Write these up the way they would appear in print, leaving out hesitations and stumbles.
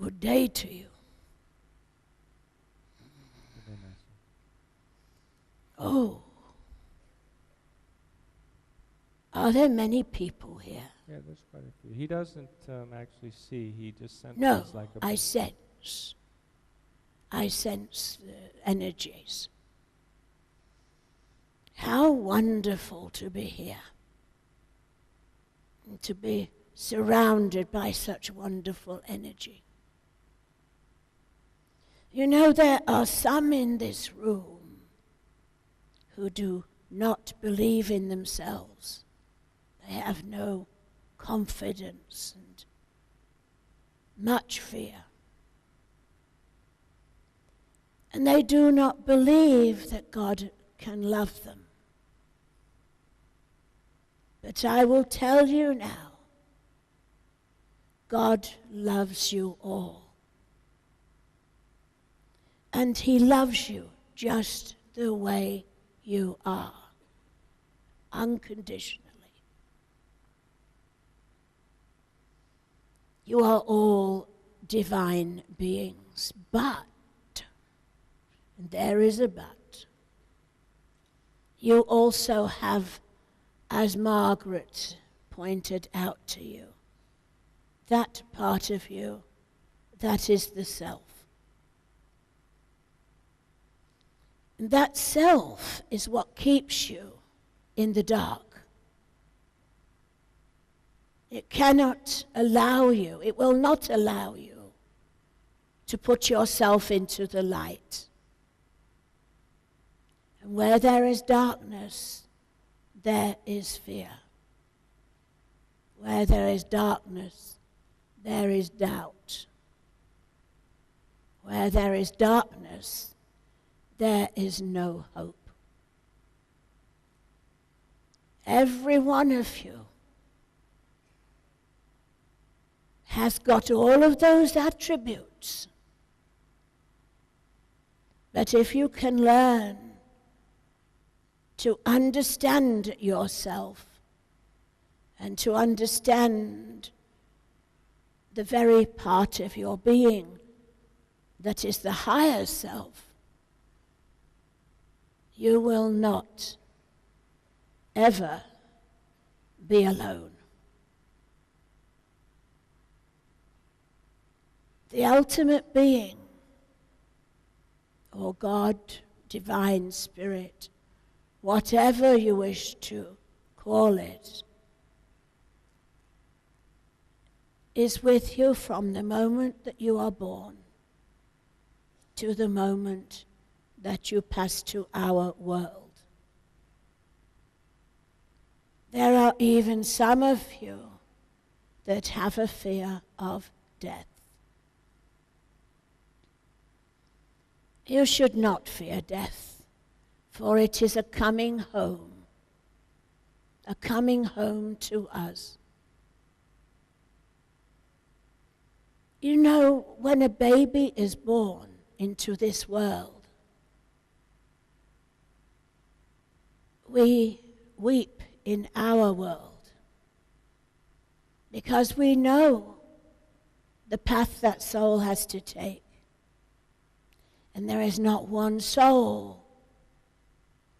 Good day to you. Oh. Are there many people here? Yeah, there's quite a few. He doesn't actually see. He just senses No, like a... I sense. I sense the energies. How wonderful to be here. And to be surrounded by such wonderful energy. You know, there are some in this room who do not believe in themselves. They have no confidence and much fear. And they do not believe that God can love them. But I will tell you now, God loves you all. And He loves you just the way you are, unconditionally. You are all divine beings, but, and there is a but, you also have, as Margaret pointed out to you, that part of you that is the self. And that self is what keeps you in the dark. It cannot allow you, it will not allow you to put yourself into the light. And where there is darkness, there is fear. Where there is darkness, there is doubt. Where there is darkness, there is no hope. Every one of you has got all of those attributes. But if you can learn to understand yourself and to understand the very part of your being that is the higher self, you will not ever be alone. The ultimate being, or God, divine spirit, whatever you wish to call it, is with you from the moment that you are born to the moment that you pass to our world. There are even some of you that have a fear of death. You should not fear death, for it is a coming home to us. You know, when a baby is born into this world, we weep in our world because we know the path that soul has to take. And there is not one soul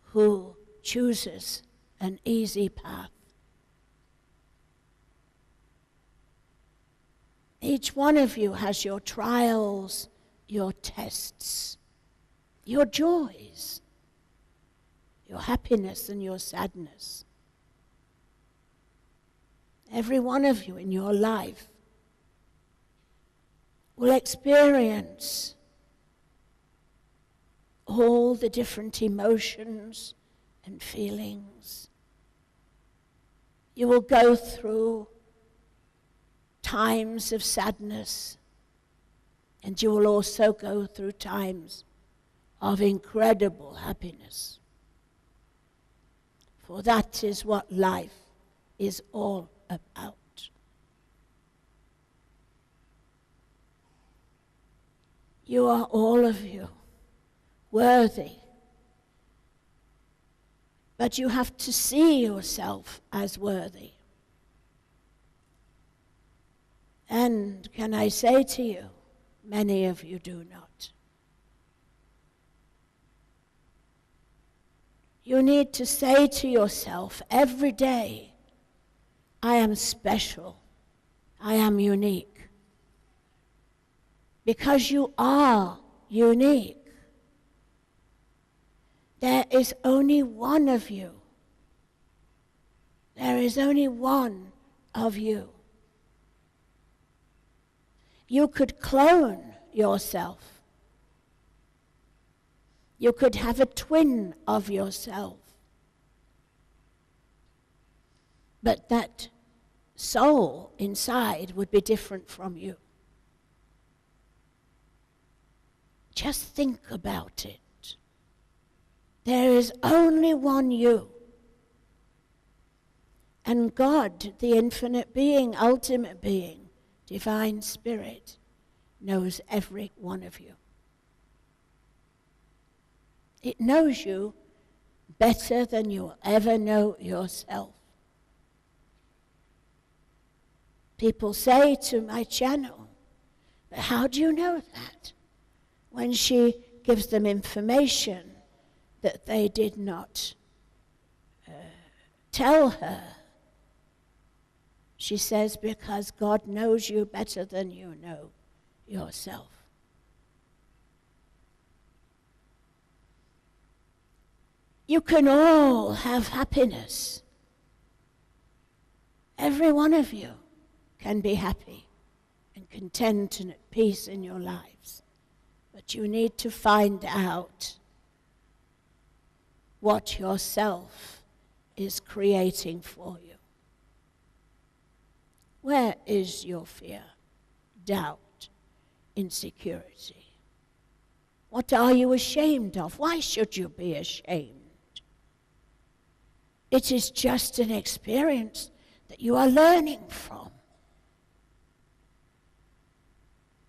who chooses an easy path. Each one of you has your trials, your tests, your joys, your happiness and your sadness. Every one of you in your life will experience all the different emotions and feelings. You will go through times of sadness, and you will also go through times of incredible happiness. For that is what life is all about. You are, all of you, worthy. But you have to see yourself as worthy. And can I say to you Many of you do not. You need to say to yourself every day, I am special. I am unique. Because you are unique. There is only one of you. There is only one of you. You could clone yourself. You could have a twin of yourself. But that soul inside would be different from you. Just think about it. There is only one you. And God, the infinite being, ultimate being, divine spirit, knows every one of you. It knows you better than you'll ever know yourself. People say to my channel, but how do you know that? When she gives them information that they did not tell her, she says, because God knows you better than you know yourself. You can all have happiness. Every one of you can be happy and content and at peace in your lives. But you need to find out what yourself is creating for you. Where is your fear, doubt, insecurity? What are you ashamed of? Why should you be ashamed? It is just an experience that you are learning from.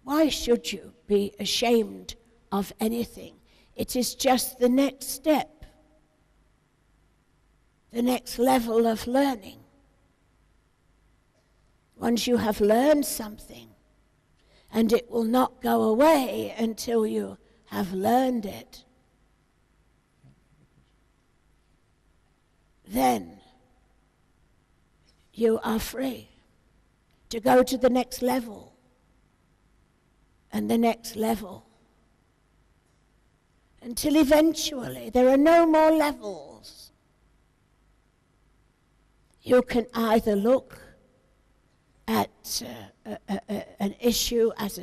Why should you be ashamed of anything? It is just the next step, the next level of learning. Once you have learned something, and it will not go away until you have learned it, then you are free to go to the next level and the next level, until eventually there are no more levels. You can either look at an issue as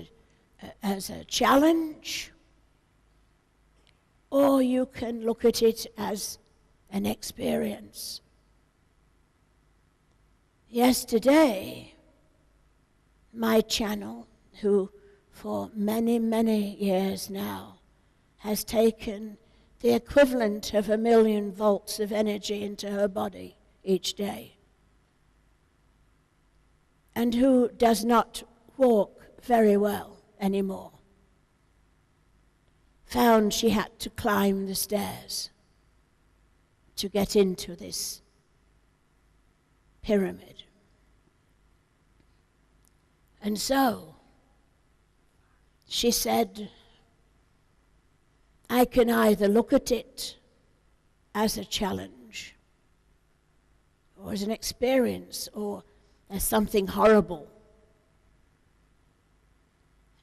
a challenge, or you can look at it as an experience. Yesterday, my channel, who for many, many years now has taken the equivalent of 1,000,000 volts of energy into her body each day, and who does not walk very well anymore, found she had to climb the stairs to get into this pyramid. And so she said, I can either look at it as a challenge, or as an experience, or as something horrible.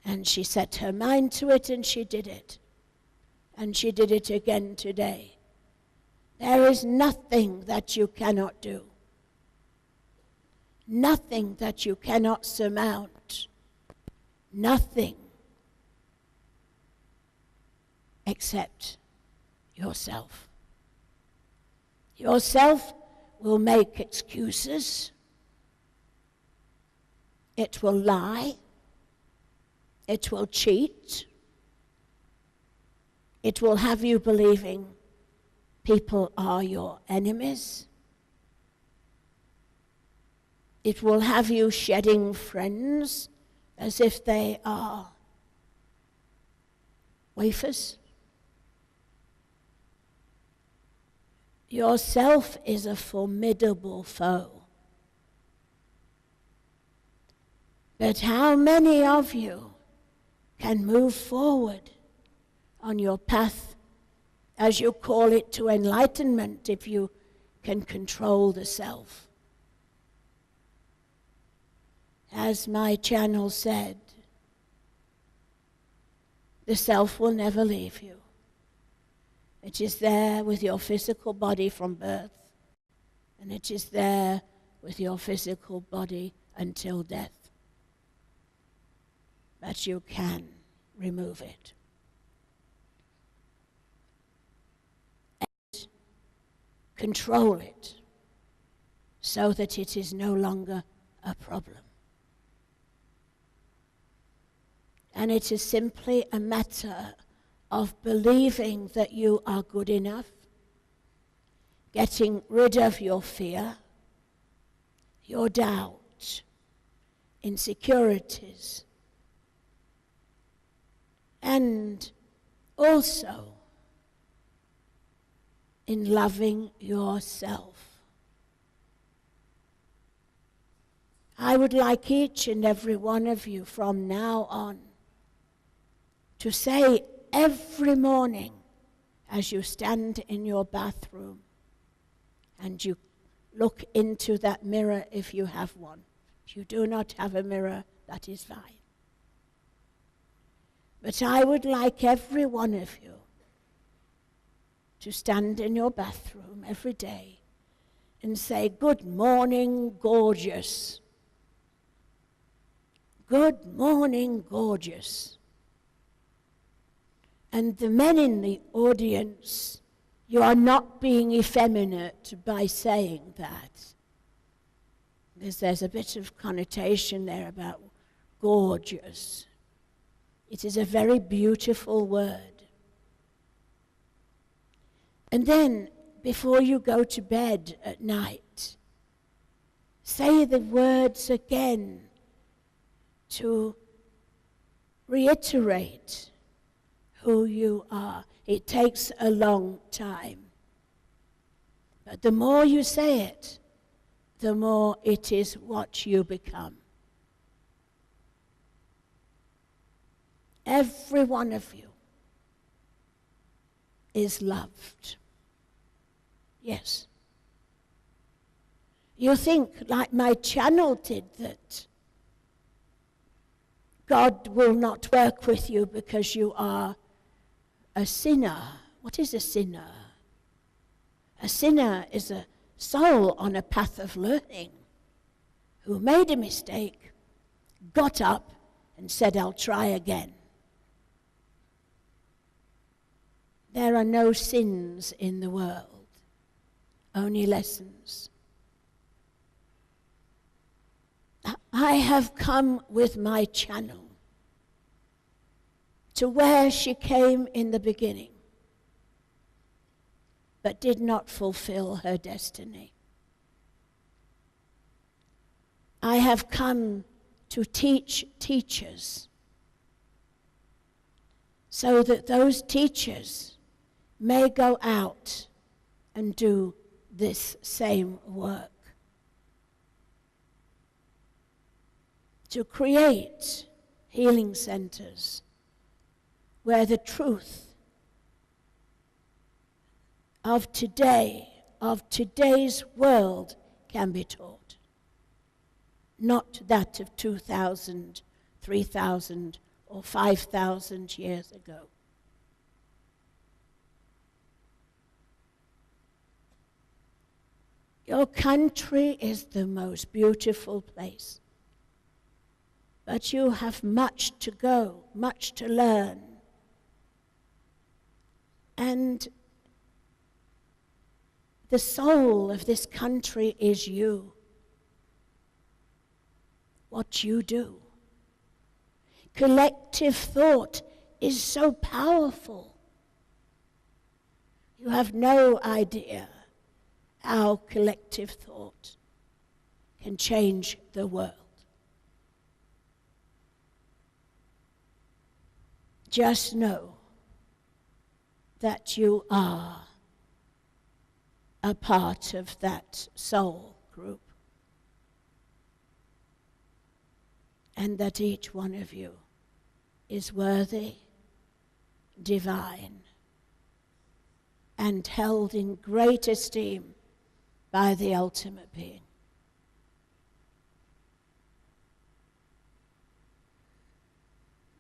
And she set her mind to it, and she did it. And she did it again today. There is nothing that you cannot do. Nothing that you cannot surmount. Nothing except yourself. Yourself will make excuses. It will lie. It will cheat. It will have you believing people are your enemies. It will have you shedding friends as if they are wafers. Yourself is a formidable foe. But how many of you can move forward on your path, as you call it, to enlightenment, if you can control the self. As my channel said, the self will never leave you. It is there with your physical body from birth, and it is there with your physical body until death. But you can remove it. And control it so that it is no longer a problem. And it is simply a matter of believing that you are good enough, getting rid of your fear, your doubt, insecurities, and also in loving yourself. I would like each and every one of you from now on to say every morning as you stand in your bathroom and you look into that mirror if you have one. If you do not have a mirror, that is fine. But I would like every one of you to stand in your bathroom every day and say, "Good morning, gorgeous. Good morning, gorgeous." And the men in the audience, you are not being effeminate by saying that, because there's a bit of connotation there about gorgeous. It is a very beautiful word. And then, before you go to bed at night, say the words again to reiterate who you are. It takes a long time. But the more you say it, the more it is what you become. Every one of you is loved. Yes. You think, like my channel did, that God will not work with you because you are a sinner. What is a sinner? A sinner is a soul on a path of learning who made a mistake, got up, and said, "I'll try again." There are no sins in the world, only lessons. I have come with my channel to where she came in the beginning, but did not fulfill her destiny. I have come to teach teachers so that those teachers may go out and do this same work. To create healing centers where the truth of today, of today's world, can be taught. Not that of 2,000, 3,000, or 5,000 years ago. Your country is the most beautiful place. But you have much to go, much to learn. And the soul of this country is you. What you do. Collective thought is so powerful. You have no idea how collective thought can change the world. Just know that you are a part of that soul group, and that each one of you is worthy, divine, and held in great esteem by the ultimate being.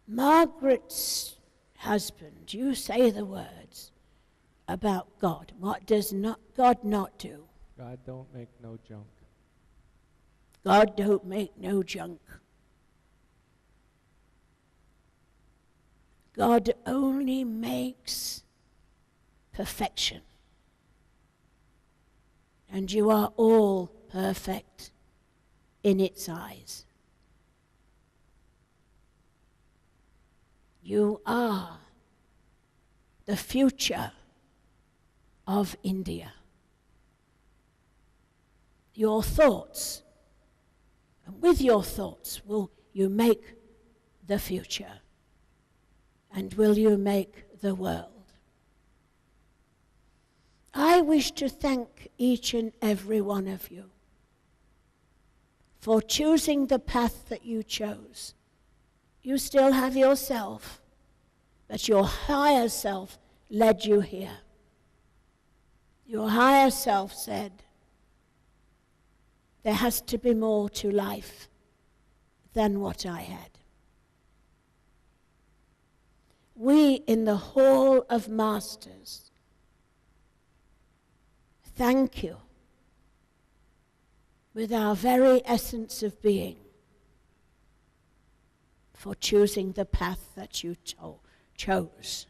Margaret's husband, you say the words about God. What does God not do? God don't make no junk. God don't make no junk. God only makes perfection. And you are all perfect in its eyes. You are the future of India. Your thoughts, and with your thoughts will you make the future, and will you make the world. I wish to thank each and every one of you for choosing the path that you chose. You still have yourself, but your higher self led you here. Your higher self said, there has to be more to life than what I had. We in the Hall of Masters thank you with our very essence of being for choosing the path that you chose.